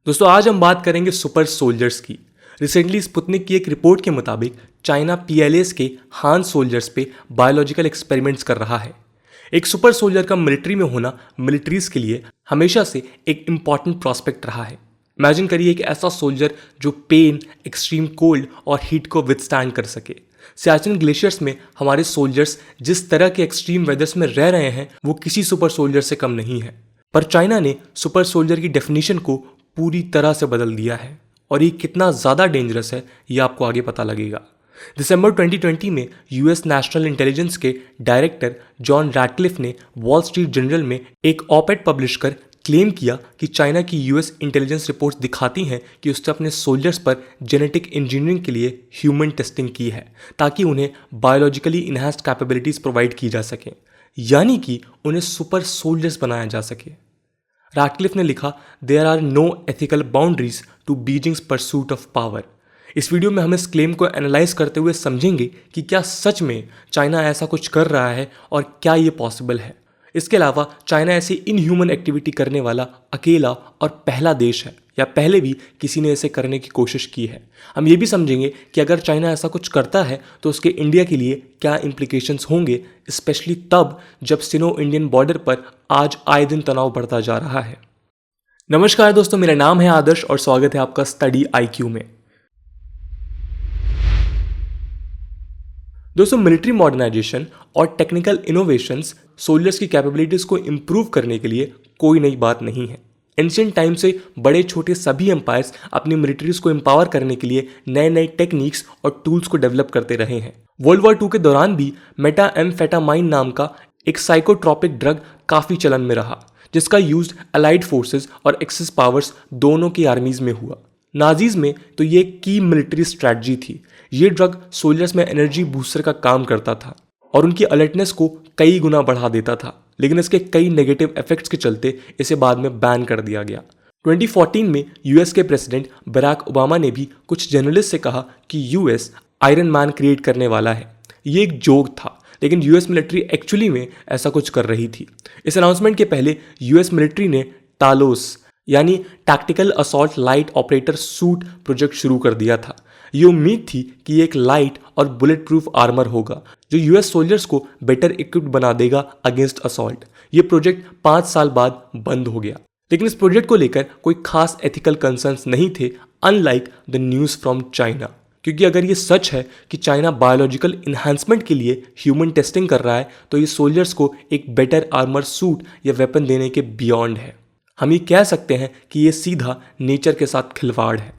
दोस्तों आज हम बात करेंगे सुपर सोल्जर्स की। रिसेंटली स्पुतनिक की एक रिपोर्ट के मुताबिक चाइना पीएलएस के हान सोल्जर्स पे बायोलॉजिकल एक्सपेरिमेंट्स कर रहा है। एक सुपर सोल्जर का मिलिट्री में होना मिलिट्रीज के लिए हमेशा से एक इंपॉर्टेंट प्रॉस्पेक्ट रहा है। इमेजिन करिए एक ऐसा सोल्जर जो पेन, एक्सट्रीम कोल्ड और हीट को विथस्टैंड कर सके। सियाचिन ग्लेशियर्स में हमारे सोल्जर्स जिस तरह के एक्सट्रीम वेदर्स में रह रहे हैं वो किसी सुपर सोल्जर से कम नहीं है। पर चाइना ने सुपर सोल्जर की डेफिनेशन को पूरी तरह से बदल दिया है और ये कितना ज़्यादा डेंजरस है ये आपको आगे पता लगेगा। दिसंबर 2020 में यूएस नेशनल इंटेलिजेंस के डायरेक्टर जॉन रैटक्लिफ ने वॉल स्ट्रीट जर्नल में एक ऑप-एड पब्लिश कर क्लेम किया कि चाइना की यूएस इंटेलिजेंस रिपोर्ट्स दिखाती हैं कि उसने अपने सोल्जर्स पर जेनेटिक इंजीनियरिंग के लिए ह्यूमन टेस्टिंग की है ताकि उन्हें बायोलॉजिकली इन्हांस्ड कैपेबिलिटीज़ प्रोवाइड की जा सकें, यानी कि उन्हें सुपर सोल्जर्स बनाया जा सके। रैटक्लिफ ने लिखा, there are no ethical boundaries to Beijing's pursuit of power. इस वीडियो में हम इस क्लेम को एनालाइज करते हुए समझेंगे कि क्या सच में चाइना ऐसा कुछ कर रहा है और क्या ये पॉसिबल है। इसके अलावा चाइना ऐसी इनह्यूमन एक्टिविटी करने वाला अकेला और पहला देश है या पहले भी किसी ने ऐसे करने की कोशिश की है। हम ये भी समझेंगे कि अगर चाइना ऐसा कुछ करता है तो उसके इंडिया के लिए क्या इम्प्लीकेशंस होंगे, स्पेशली तब जब सिनो इंडियन बॉर्डर पर आज आए दिन तनाव बढ़ता जा रहा है। नमस्कार दोस्तों, मेरा नाम है आदर्श और स्वागत है आपका स्टडी आईक्यू में। दोस्तों, मिलिट्री मॉडर्नाइजेशन और टेक्निकल इनोवेशंस सोल्जर्स की कैपेबिलिटीज को इंप्रूव करने के लिए कोई नई बात नहीं है। एंशिएंट टाइम से बड़े छोटे सभी एम्पायर्स अपनी मिलिट्रीज को एम्पावर करने के लिए नए नए टेक्निक्स और टूल्स को डेवलप करते रहे हैं। वर्ल्ड वॉर 2 के दौरान भी मेटाएम्फेटामाइन नाम का एक साइकोट्रॉपिक ड्रग काफ़ी चलन में रहा, जिसका यूज अलाइड फोर्सेस और एक्सिस पावर्स दोनों की आर्मीज में हुआ। नाजीज में तो ये एक की मिलिट्री स्ट्रैटेजी थी। ये ड्रग सोल्जर्स में एनर्जी बूस्टर का काम करता था और उनकी अलर्टनेस को कई गुना बढ़ा देता था, लेकिन इसके कई नेगेटिव इफेक्ट्स के चलते इसे बाद में बैन कर दिया गया। 2014 में यूएस के प्रेसिडेंट बराक ओबामा ने भी कुछ जर्नलिस्ट से कहा कि यूएस आयरन मैन क्रिएट करने वाला है। ये एक जोक था, लेकिन यूएस मिलिट्री एक्चुअली में ऐसा कुछ कर रही थी। इस अनाउंसमेंट के पहले यूएस मिलिट्री ने टालोस यानी tactical assault light operator suit project शुरू कर दिया था। ये उम्मीद थी कि ये एक लाइट और बुलेट प्रूफ आर्मर होगा जो यूएस सोल्जर्स को बेटर इक्विप्ड बना देगा अगेंस्ट असॉल्ट। ये प्रोजेक्ट 5 साल बाद बंद हो गया, लेकिन इस प्रोजेक्ट को लेकर कोई खास एथिकल कंसर्न्स नहीं थे, unlike the news from China. क्योंकि अगर ये सच है कि चाइना बायोलॉजिकल इन्हांसमेंट के लिए ह्यूमन टेस्टिंग कर रहा है तो ये सोल्जर्स को एक बेटर आर्मर सूट या वेपन देने के बियॉन्ड है। हम ये कह सकते हैं कि ये सीधा नेचर के साथ खिलवाड़ है।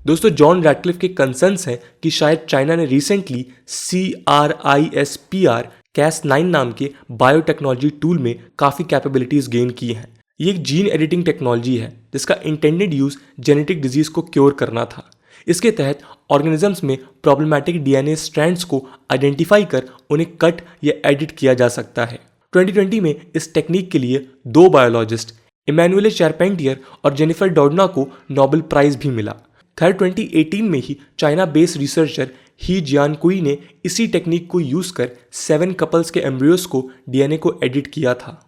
दोस्तों, जॉन रैटक्लिफ के कंसर्न्स हैं कि शायद चाइना ने रिसेंटली CRISPR Cas9 नाम के बायोटेक्नोलॉजी टूल में काफ़ी कैपेबिलिटीज़ गेन की हैं। ये एक जीन एडिटिंग टेक्नोलॉजी है जिसका इंटेंडेड यूज़ जेनेटिक डिजीज़ को क्योर करना था। इसके तहत ऑर्गेनिजम्स में प्रॉब्लमैटिक DNA स्ट्रैंड्स को आइडेंटिफाई कर उन्हें कट या एडिट किया जा सकता है। 2020 में इस टेक्निक के लिए 2 बायोलॉजिस्ट इमैनुएल चारपेंटियर और जेनिफर डॉडना को नोबेल प्राइज़ भी मिला। खैर 2018 में ही चाइना बेस्ड रिसर्चर ही जियानकुई ने इसी टेक्निक को यूज़ कर 7 कपल्स के एम्ब्रियोस को DNA को एडिट किया था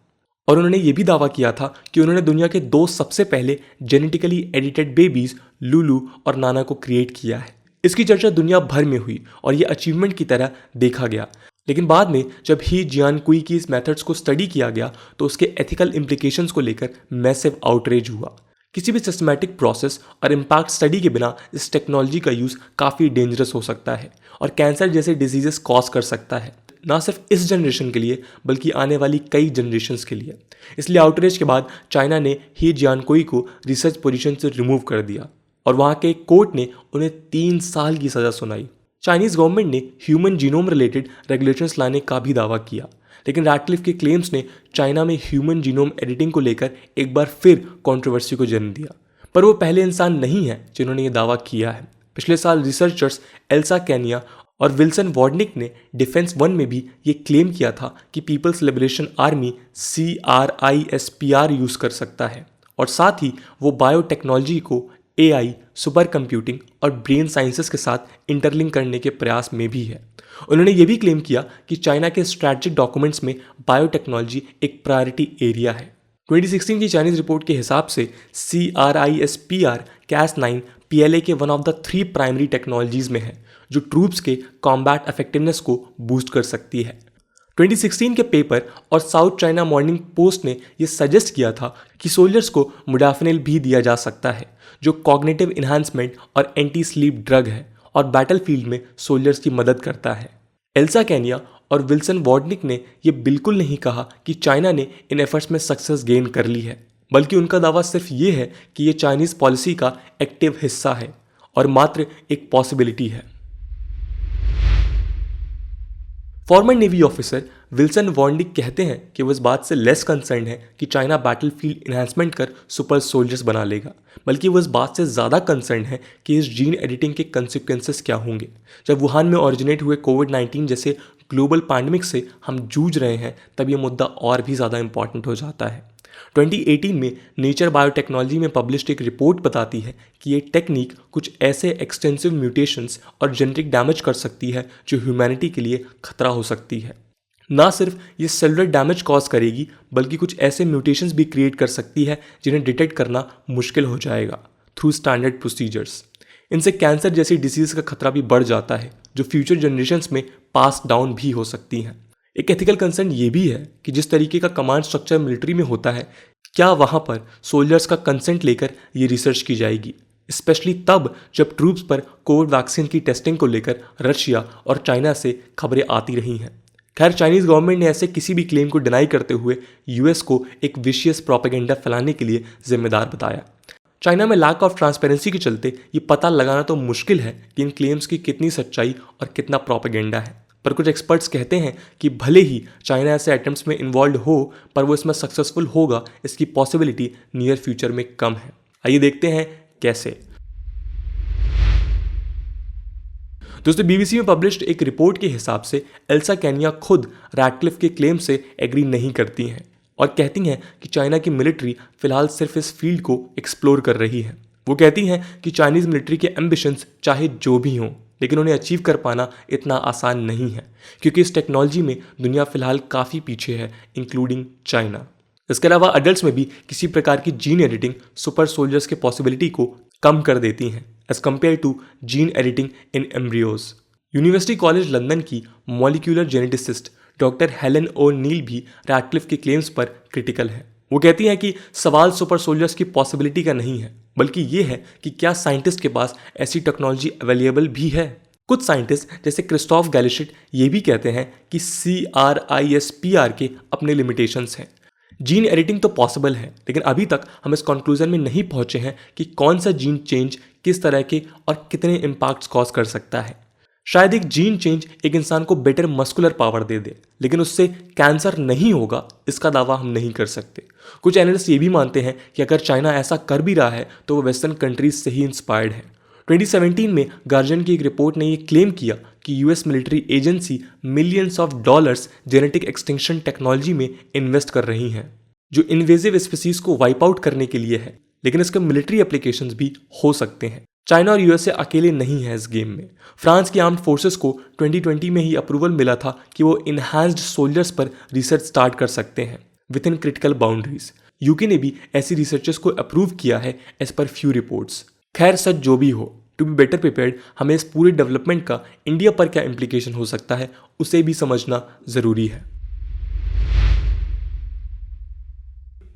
और उन्होंने ये भी दावा किया था कि उन्होंने दुनिया के 2 सबसे पहले जेनेटिकली एडिटेड बेबीज लुलू और नाना को क्रिएट किया है। इसकी चर्चा दुनिया भर में हुई और ये अचीवमेंट की तरह देखा गया, लेकिन बाद में जब ही जियानकुई की इस मेथड्स को स्टडी किया गया तो उसके एथिकल इम्प्लीकेशंस को लेकर मैसिव आउटरेज हुआ। किसी भी सिस्टमैटिक प्रोसेस और इम्पैक्ट स्टडी के बिना इस टेक्नोलॉजी का यूज़ काफ़ी डेंजरस हो सकता है और कैंसर जैसे डिजीजेस कॉज कर सकता है, ना सिर्फ इस जनरेशन के लिए बल्कि आने वाली कई जनरेशन्स के लिए। इसलिए आउटरीच के बाद चाइना ने ही जियानकुई को रिसर्च पोजीशन से रिमूव कर दिया और वहाँ के एक कोर्ट ने उन्हें 3 साल की सज़ा सुनाई। चाइनीज़ गवर्नमेंट ने ह्यूमन जीनोम रिलेटेड रेगुलेशंस लाने का भी दावा किया, लेकिन रैटक्लिफ के क्लेम्स ने चाइना में ह्यूमन जीनोम एडिटिंग को लेकर एक बार फिर कंट्रोवर्सी को जन्म दिया। पर वो पहले इंसान नहीं है जिन्होंने ये दावा किया है। पिछले साल रिसर्चर्स एल्सा कैनिया और विल्सन वॉर्डनिक ने डिफेंस 1 में भी ये क्लेम किया था कि People's Liberation Army CRISPR use कर सकता है और साथ ही वो बायोटेक्नोलॉजी को AI, सुपर कंप्यूटिंग और ब्रेन साइंसेस के साथ इंटरलिंक करने के प्रयास में भी है। उन्होंने ये भी क्लेम किया कि चाइना के स्ट्रैटेजिक डॉक्यूमेंट्स में बायोटेक्नोलॉजी एक प्रायोरिटी एरिया है। 2016 की चाइनीज रिपोर्ट के हिसाब से CRISPR Cas9 PLA के one of the 3 primary technologies में है जो ट्रूप्स के कॉम्बैट इफेक्टिवनेस को बूस्ट कर सकती है। 2016 के पेपर और साउथ चाइना मॉर्निंग पोस्ट ने यह सजेस्ट किया था कि सोल्जर्स को मोडाफिनिल भी दिया जा सकता है जो कॉग्निटिव इन्हांसमेंट और एंटी स्लीप ड्रग है और बैटलफील्ड में सोल्जर्स की मदद करता है। एल्सा कैनिया और विल्सन वॉर्डनिक ने यह बिल्कुल नहीं कहा कि चाइना ने इन एफर्ट्स में सक्सेस गेन कर ली है, बल्कि उनका दावा सिर्फ ये है कि यह चाइनीज पॉलिसी का एक्टिव हिस्सा है और मात्र एक पॉसिबिलिटी है। फॉर्मर नेवी ऑफिसर विल्सन वॉर्डनिक कहते हैं कि वो इस बात से लेस कंसर्न है कि चाइना बैटलफील्ड इन्हांसमेंट कर सुपर सोल्जर्स बना लेगा, बल्कि वो इस बात से ज़्यादा कंसर्न है कि इस जीन एडिटिंग के कंसिक्वेंसेस क्या होंगे। जब वुहान में ओरिजिनेट हुए कोविड-19 जैसे ग्लोबल पैंडेमिक से हम जूझ रहे हैं, तब ये मुद्दा और भी ज़्यादा इंपॉर्टेंट हो जाता है। 2018 में नेचर बायोटेक्नोलॉजी में पब्लिश्ड एक रिपोर्ट बताती है कि ये टेक्निक कुछ ऐसे एक्सटेंसिव म्यूटेशंस और जेनेटिक डैमेज कर सकती है जो ह्यूमैनिटी के लिए खतरा हो सकती है। ना सिर्फ ये सेलुलर डैमेज कॉज करेगी, बल्कि कुछ ऐसे म्यूटेशंस भी क्रिएट कर सकती है जिन्हें डिटेक्ट करना मुश्किल हो जाएगा थ्रू स्टैंडर्ड प्रोसीजर्स। इनसे कैंसर जैसी डिसीज का खतरा भी बढ़ जाता है जो फ्यूचर जनरेशन्स में पास डाउन भी हो सकती हैं। एक एथिकल कंसर्न ये भी है कि जिस तरीके का कमांड स्ट्रक्चर मिलिट्री में होता है, क्या वहाँ पर सोल्जर्स का कंसेंट लेकर ये रिसर्च की जाएगी, स्पेशली तब जब ट्रूप्स पर कोविड वैक्सीन की टेस्टिंग को लेकर रशिया और चाइना से खबरें आती रही हैं। खैर, चाइनीज गवर्नमेंट ने ऐसे किसी भी क्लेम को डिनाई करते हुए यूएस को एक विशियस प्रोपेगेंडा फैलाने के लिए जिम्मेदार बताया। चाइना में लैक ऑफ ट्रांसपेरेंसी के चलते ये पता लगाना तो मुश्किल है कि इन क्लेम्स की कितनी सच्चाई और कितना प्रोपेगेंडा है, पर कुछ एक्सपर्ट्स कहते हैं कि भले ही चाइना ऐसे अटेम्प्ट्स में इन्वॉल्व हो, पर वो इसमें सक्सेसफुल होगा इसकी पॉसिबिलिटी नियर फ्यूचर में कम है। आइए देखते हैं कैसे। दोस्तों, बीबीसी में पब्लिश्ड एक रिपोर्ट के हिसाब से एल्सा कैनिया खुद रैडक्लिफ के क्लेम से एग्री नहीं करती हैं और कहती हैं कि चाइना की मिलिट्री फिलहाल सिर्फ इस फील्ड को एक्सप्लोर कर रही है। वो कहती हैं कि चाइनीज मिलिट्री के एम्बिशंस चाहे जो भी हों, लेकिन उन्हें अचीव कर पाना इतना आसान नहीं है क्योंकि इस टेक्नोलॉजी में दुनिया फिलहाल काफ़ी पीछे है, इंक्लूडिंग चाइना। इसके अलावा अडल्ट्स में भी किसी प्रकार की जीन एडिटिंग सुपर सोल्जर्स के पॉसिबिलिटी को कम कर देती हैं as compared to gene editing in embryos. University college London की molecular geneticist doctor Helen O'Neill भी रैडक्लिफ के क्लेम्स पर क्रिटिकल है। वो कहती हैं कि सवाल सुपर सोल्जर्स की पॉसिबिलिटी का नहीं है, बल्कि ये है कि क्या साइंटिस्ट के पास ऐसी टेक्नोलॉजी अवेलेबल भी है। कुछ साइंटिस्ट जैसे क्रिस्टोफ गैलिशिट ये भी कहते हैं कि CRISPR के अपने लिमिटेशंस हैं। जीन एडिटिंग तो पॉसिबल है, लेकिन अभी तक हम इस कंक्लूजन में नहीं पहुंचे हैं कि कौन सा जीन चेंज किस तरह के और कितने इम्पैक्ट्स कॉज कर सकता है। शायद एक जीन चेंज एक इंसान को बेटर मस्कुलर पावर दे दे, लेकिन उससे कैंसर नहीं होगा, इसका दावा हम नहीं कर सकते। कुछ एनालिस्ट ये भी मानते हैं कि अगर चाइना ऐसा कर भी रहा है तो वो वेस्टर्न कंट्रीज से ही इंस्पायर्ड है। 2017 में गार्जियन की एक रिपोर्ट ने यह क्लेम किया कि US military agency millions of dollars genetic extinction technology में इन्वेस्ट कर रही हैं, जो इन्वेजिव स्पीसीज को वाइप आउट करने के लिए है, लेकिन इसके मिलिट्री एप्लीकेशंस भी हो सकते हैं। चाइना और यूएसए अकेले नहीं है इस गेम में। फ्रांस की आर्म्ड फोर्सेस को 2020 में ही अप्रूवल मिला था कि वो इनहैंस्ड सोल्जर्स पर रिसर्च स्टार्ट कर सकते हैं with in critical boundaries. UK ने भी ऐसी रिसर्चेस को अप्रूव किया है एज पर फ्यू रिपोर्ट्स। खैर, सच जो भी हो, टू बी बेटर प्रिपेयर्ड हमें इस पूरे डेवलपमेंट का इंडिया पर क्या इम्प्लीकेशन हो सकता है उसे भी समझना जरूरी है।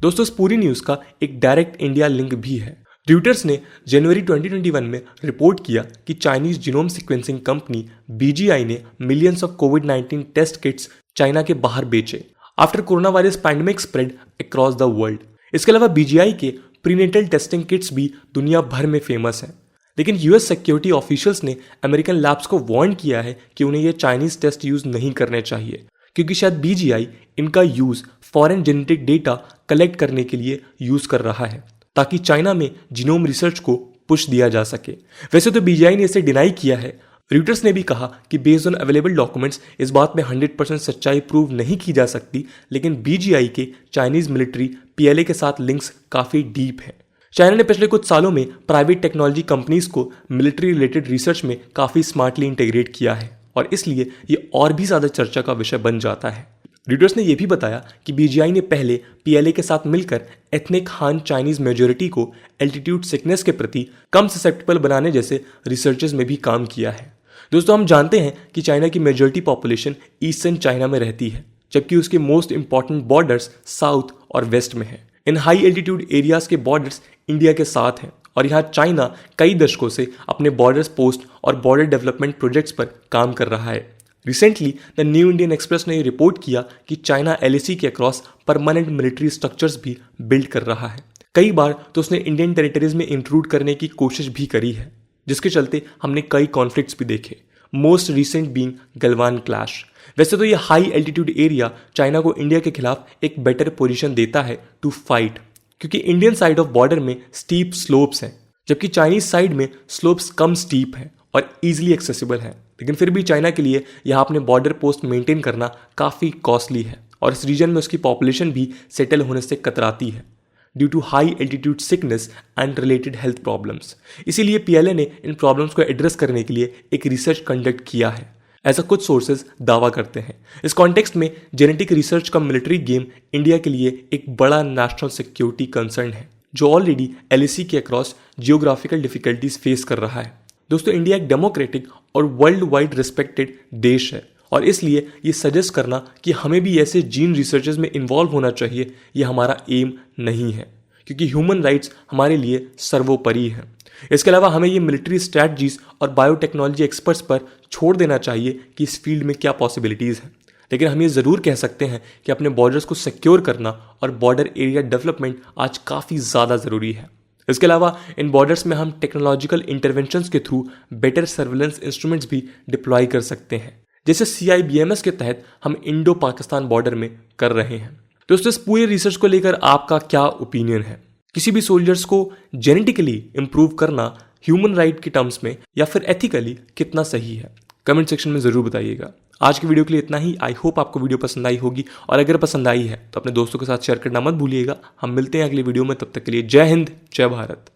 दोस्तों, इस पूरी न्यूज का एक डायरेक्ट इंडिया लिंक भी है। रॉयटर्स ने जनवरी 2021 में रिपोर्ट किया कि Chinese genome sequencing company BGI ने मिलियंस ऑफ कोविड-19 टेस्ट किट्स चाइना के बाहर बेचे after corona virus pandemic spread across the world. इसके अलावा BGI के प्रीनेटल टेस्टिंग किट्स भी दुनिया भर में फेमस हैं, लेकिन यूएस सिक्योरिटी ऑफिशियल्स ने अमेरिकन लैब्स को वार्न किया है कि उन्हें ये चाइनीज टेस्ट यूज नहीं करने चाहिए, क्योंकि शायद BGI इनका use foreign genetic data collect करने के लिए यूज कर रहा है ताकि चाइना में जीनोम रिसर्च को पुश दिया जा सके। वैसे तो BGI ने इसे डिनाई किया है। रॉयटर्स ने भी कहा कि बेस्ड ऑन अवेलेबल डॉक्यूमेंट्स इस बात में 100% सच्चाई प्रूव नहीं की जा सकती, लेकिन BGI के चाइनीज मिलिट्री PLA के साथ लिंक्स काफ़ी डीप हैं। चाइना ने पिछले कुछ सालों में प्राइवेट टेक्नोलॉजी कंपनीज को मिलिट्री रिलेटेड रिसर्च में काफ़ी स्मार्टली इंटीग्रेट किया है और इसलिए ये और भी ज़्यादा चर्चा का विषय बन जाता है। रीडर्स ने यह भी बताया कि बीजीआई ने पहले पीएलए के साथ मिलकर एथनिक हान चाइनीज मेजोरिटी को एल्टीट्यूड सिकनेस के प्रति कम ससेप्टेबल बनाने जैसे रिसर्चेस में भी काम किया है। दोस्तों, हम जानते हैं कि चाइना की मेजोरिटी पॉपुलेशन ईस्टर्न चाइना में रहती है, जबकि उसके मोस्ट इंपॉर्टेंट बॉर्डर्स साउथ और वेस्ट में है। इन हाई एल्टीट्यूड एरियाज के बॉर्डर्स इंडिया के साथ हैं और यहाँ चाइना कई दशकों से अपने बॉर्डर्स पोस्ट और बॉर्डर डेवलपमेंट प्रोजेक्ट्स पर काम कर रहा है। Recently the new Indian express ने रिपोर्ट किया कि चाइना एलएसी के अक्रॉस परमानेंट मिलिट्री स्ट्रक्चर्स भी बिल्ड कर रहा है। कई बार तो उसने इंडियन टेरिटरीज में इंक्लूड करने की कोशिश भी करी है, जिसके चलते हमने कई कॉन्फ्लिक्ट्स भी देखे, most recent being Galwan clash. वैसे तो ये हाई एल्टीट्यूड एरिया चाइना को इंडिया के खिलाफ एक बेटर पोजीशन देता है टू फाइट, क्योंकि इंडियन साइड ऑफ बॉर्डर में स्टीप स्लोप्स हैं, जबकि चाइनीज साइड में स्लोप्स कम स्टीप हैं और ईजिली एक्सेसिबल है। लेकिन फिर भी चाइना के लिए यहाँ अपने बॉर्डर पोस्ट मेंटेन करना काफ़ी कॉस्टली है और इस रीजन में उसकी पॉपुलेशन भी सेटल होने से कतराती है due to high altitude sickness and related health problems. इसीलिए पीएलए ने इन प्रॉब्लम्स को एड्रेस करने के लिए एक रिसर्च कंडक्ट किया है, ऐसा कुछ सोर्सेज दावा करते हैं। इस कॉन्टेक्स्ट में जेनेटिक रिसर्च का मिलिट्री गेम इंडिया के लिए एक बड़ा नेशनल सिक्योरिटी कंसर्न है, जो ऑलरेडी एलएसी के अक्रॉस जियोग्राफिकल डिफिकल्टीज फेस कर रहा है। दोस्तों, इंडिया एक डेमोक्रेटिक और वर्ल्ड वाइड रिस्पेक्टेड देश है और इसलिए ये सजेस्ट करना कि हमें भी ऐसे जीन रिसर्चेज में इन्वॉल्व होना चाहिए, ये हमारा एम नहीं है, क्योंकि ह्यूमन राइट्स हमारे लिए सर्वोपरि हैं। इसके अलावा हमें ये मिलिट्री स्ट्रैटजीज और बायोटेक्नोलॉजी एक्सपर्ट्स पर छोड़ देना चाहिए कि इस फील्ड में क्या पॉसिबिलिटीज़ हैं। लेकिन हम ये ज़रूर कह सकते हैं कि अपने बॉर्डर्स को सिक्योर करना और बॉर्डर एरिया डेवलपमेंट आज काफ़ी ज़्यादा ज़रूरी है। इसके अलावा इन बॉर्डर्स में हम टेक्नोलॉजिकल इंटरवेंशंस के थ्रू बेटर सर्विलेंस इंस्ट्रूमेंट्स भी डिप्लॉय कर सकते हैं, जैसे CIBMS के तहत हम इंडो पाकिस्तान बॉर्डर में कर रहे हैं। दोस्तों, इस पूरे रिसर्च को लेकर आपका क्या ओपिनियन है? किसी भी सोल्जर्स को जेनेटिकली इंप्रूव करना ह्यूमन राइट के टर्म्स में या फिर एथिकली कितना सही है? कमेंट सेक्शन में ज़रूर बताइएगा। आज की वीडियो के लिए इतना ही। आई होप आपको वीडियो पसंद आई होगी और अगर पसंद आई है तो अपने दोस्तों के साथ शेयर करना मत भूलिएगा। हम मिलते हैं अगली वीडियो में, तब तक के लिए जय हिंद, जय भारत।